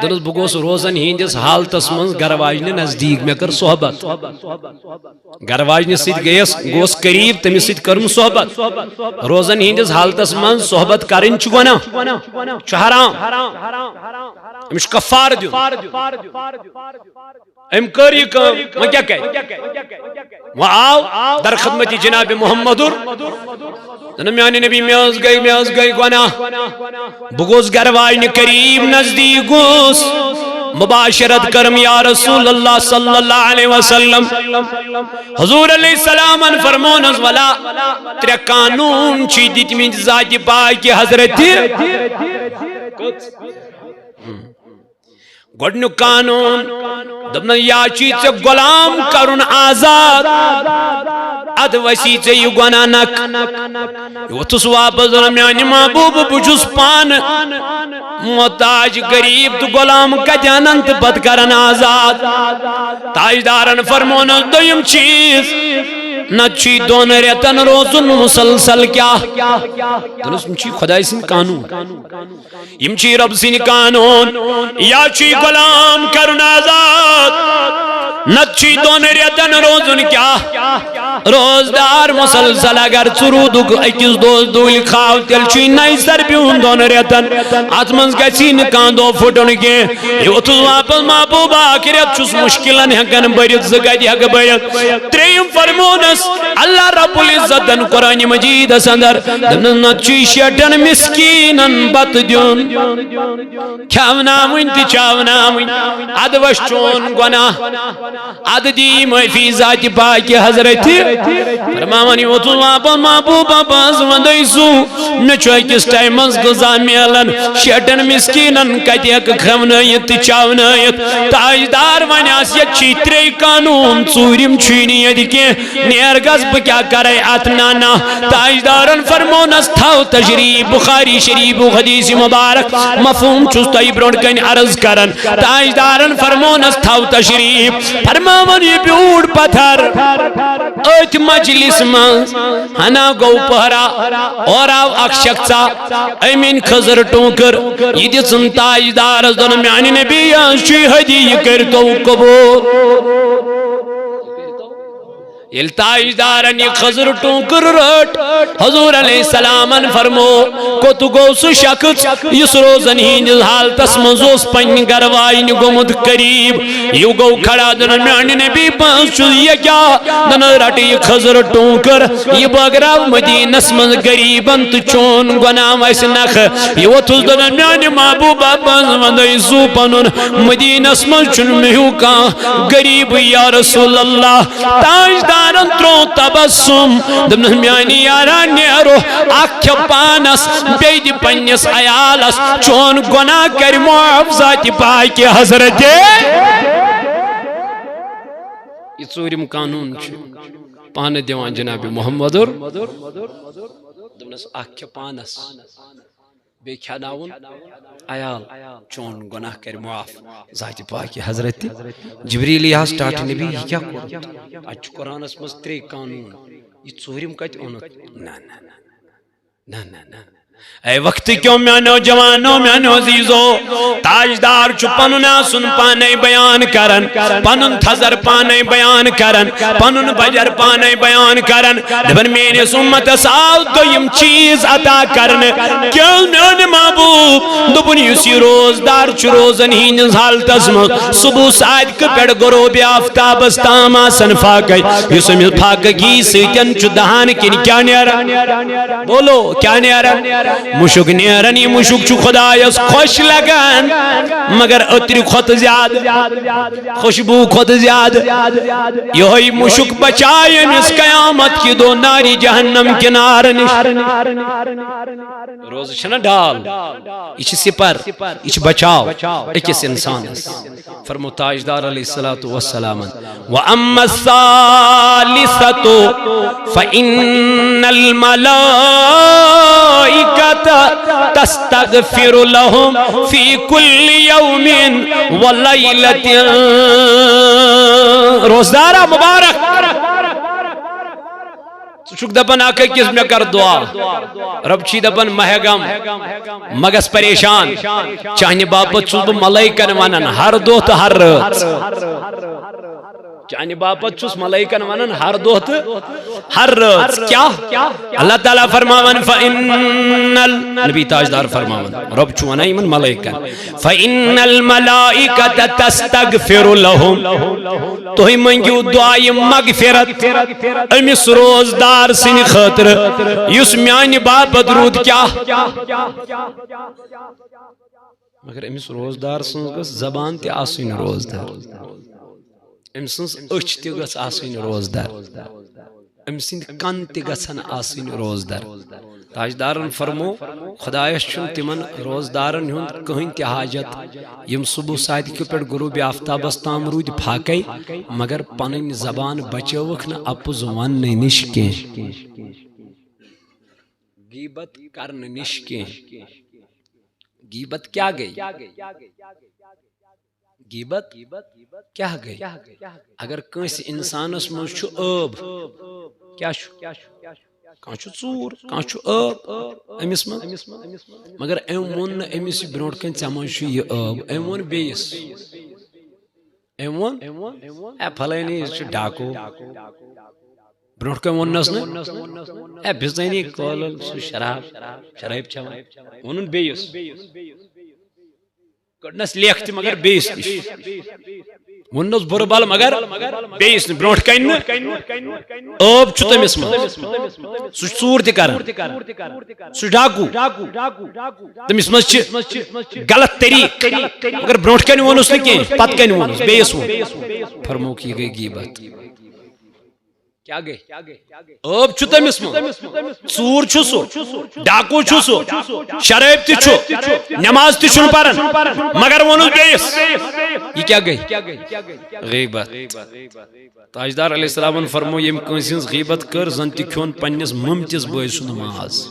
دنس بگوس روزن ہندس حالتس من گرواجن نزدیک میں کر صحبت گرواجن سید گیس گوس قریب تمس سید کرم صحبت روزن ہندس حالتس من صحبت کرن چھ گناہ چھ حرام امش کفار دیو ام کر یہ کام وہ کیا کہے وہ آو در خدمت جناب محمد میانی نبی میاز گئی گناہ بگوس گرواجن قریب نزدیک گوس مباشرت کرم یا رسول اللہ صلی اللہ علیہ وسلم حضور علیہ السلام فرمونس ولا ترے قانون چی دیت من ذات پاک حضرت گوڑنو قانون دبنا یا چی چے غلام کرن آزاد اد وسی چے یہ گناہ نک یہ تس واپس میانی محبوب بجس پان محتاج غریب تو غلام کجانن تو پت کرن آزاد تاجدارن فرمونس دویم چیز نچی دون ریتن روزن مسلسل کیا دنس مچی خدای سن قانون یم چی رب سن قانون یا چی غلام کرن آزاد نچی دون ریتن روزن کیا روزدار مسلسل اگر چرودک اکیس دوز دولی خواہ تیل چی نئی سر بیون دون ریتن آتمنز گسی نکان دو فٹن کے یہ اتوز واپس محبوبہ آخریت چوس مشکلن حقن بریت زگائی حق بریت تریم فرمونس اللہ رب العزتن قرآن مجید سندر نچی شیطن مسکینن بط دیون کھاونامن تی چاونامن ادوش چون گناہ اد دی فی ذات پاک حضرت فرماونی اتوز واپس محبوبہ باز وندیسو نچو اکس ٹائمز گزا میلن شیطن مسکینن کتی اک کھونایت چاونایت تاجدار ونیاس یہ چیتری قانون چوریم چینی یدکی نیرگز بکیا کرے اتنانا تاجدارن فرمونس تھاو تشریف بخاری شریف و حدیث مبارک مفہوم چوستا برون کن عرض کرن تاجدارن فرمونس تھاو تشریف فرماونی بیوڑ پتھر ایت مجلس من ہنا گو پہرا اور آو اک شخصا امین خضر ٹونکر یہ دیسن تاجدار دن میانی نبی آنشی حدی کرتو قبول یہ تاجدارن یہ خضر ٹونکر رٹ حضور علیہ السلام فرمو کو تو گو سو شخص اس روزن ہی حال تسمزوس پن گروائن گمد قریب یہ گو کھڑا دن میانی نبی پانس چو یہ کیا دن رٹ یہ خضر ٹونکر یہ بگراو مدینس من گریبن تو چون گناہ ویس نخ یہ وطوز دن میانی محبوبہ پانس وندی سو پنن مدینس من چون میو کا گریب یا رسول اللہ تاجدار دارن ترو تبسم دمن میانی یاران نیرو اکھ پانس بیدی پنیس عیالس چون گناہ کر معافظات پاکی حضرت یہ چوریم قانون پان دیوان جناب محمد دمنس اکھ پانس بے کھاناون عیال چون گناہ کر معاف ذات پاکی حضرت جبریل یہ سٹارٹ نبی یہ کیا کرتا اچھ قرآن اس مستری قانون یہ چوریم کہتے انہوں نا نا نا نا نا نا اے وقت کیوں میں نوجوانوں میں عزیزو تاجدار چو پننا سن پانے بیان کرن پنن تھزر پانے بیان کرن پنن بجر پانے بیان کرن دبن میرے سمت سال دویم چیز عطا کرن کیوں میں محبوب دبن یسی روزدار چو روزن ہی نزال تزم صبح سائد کپڑ گرو بی آفتاب استاما سن فاقی یسمی فاقی سیتن چو دہان کن کیا نیارا بولو کیا نیارا مشک نیرنی مشک چو خدایس خوش لگن مگر اتری خود زیاد خوشبو خود زیاد یہی مشک بچائیں اس قیامت کی دو ناری جہنم کنار روز چھنا ڈال اچھ سپر اچھ بچاؤ اکس انسان فرمو تاجدار علیہ السلام وَأَمَّا الثَّالِثَةُ فَإِنَّ الْمَلَائِكَةَ تستغفر لهم في كل يوم وليلة روزدارہ مبارک سُہ دپان اکھ أکِس مےٚ کر دعا رب چھی دپان مہگم مگس پریشان چانہِ باپت چھُس بہٕ ملائکن ونان ہر دۄہ تہٕ ہر رٲژ چانہِ باپت چھُس ملائکن ونان ہر دۄہ تہٕ ہر رٲژ کیٛاہ اللہ تعالیٰ فرماوان فإن نبی تاجدار فرماوان رب چھُ ونان یِمن ملائکن فإن الملائکة تستغفر لهم تُہۍ منٛگِو دعایہِ مغفرت أمِس روزدار سٕنٛدِ خٲطرٕ یُس میانہِ باپت روٗد کیٛاہ مگر أمِس روزدار سٕنٛز گٔژھ زبان تہِ آسٕنۍ روزدار أمۍ سٕنٛز أچھ تہِ گٔژھ آسٕنۍ روزدار أمۍ سٕنٛدۍ کن تہِ گژھن آسٕنۍ روزدار تاجدارن فرمو خدایس چھُنہٕ تِمن روزدارن ہُنٛد کٕہٕنۍ تہِ حاجت یِم صبح صادقہِ پٮ۪ٹھ غروٗبِ آفتابس تام روٗدۍ پھاکے مگر پنٕنۍ زبان بچٲوٕکھ نہٕ اپُز وننہٕ نِش کینٛہہ غیبت کرنہٕ نِش کینٛہہ غیبت کیٛاہ گٔے غیبت کیٛاہ گٔے اگر کٲنٛسہِ انسانس منٛز چھُ ٲب کیٛاہ چھُ کانٛہہ چھُ ژوٗر کانٛہہ چھُ ٲب أمِس منٛز مگر أمۍ ووٚن نہٕ أمِس یہِ برٛونٛٹھ کَنہِ ژےٚ منٛز چھُ یہِ ٲب أمۍ ووٚن بیٚیِس أمۍ ووٚن اے پھلٲنی یہِ چھُ ڈاکوٗ برٛونٛٹھ کَنہِ ووٚننس نہٕ اے بِزٲنی کولل سُہ شراب چٮ۪وان ووٚنُن بیٚیِس کٔڑنس لیکھ تہِ مگر بیٚیِس نِش ووٚننس بُرٕ بل مگر بیٚیِس نہٕ برٛونٛٹھ کَنہِ نہٕ ٲب چھُ تٔمِس منٛز سُہ چھُ ژوٗر تہِ کران سُہ چھُ ڈاکوٗ تٔمِس منٛز چھِ غلط طریٖقہٕ مگر برٛونٛٹھ کَنہِ ووٚنُس نہٕ کینٛہہ پتہٕ کَنہِ ووٚنُس بیٚیِس ووٚن فرمووُکھ یہِ گٔے غیبت کیٛاہ گٔے ٲب چھُ تٔمِس منٛز ژوٗر چھُ سُہ ڈاکوٗ چھُ سُہ شرٲبۍ تہِ چھُ نٮ۪ماز تہِ چھُنہٕ پران مگر ووٚنُس بیٚیِس یہِ کیٛاہ گٔے غیبت تاجدار علیہ السلامن فرمو ییٚمۍ کٲنٛسہِ ہٕنٛز غیبت کٔر زن تہِ کھیوٚن پننِس مٔمتِس بٲے سُنٛد ماز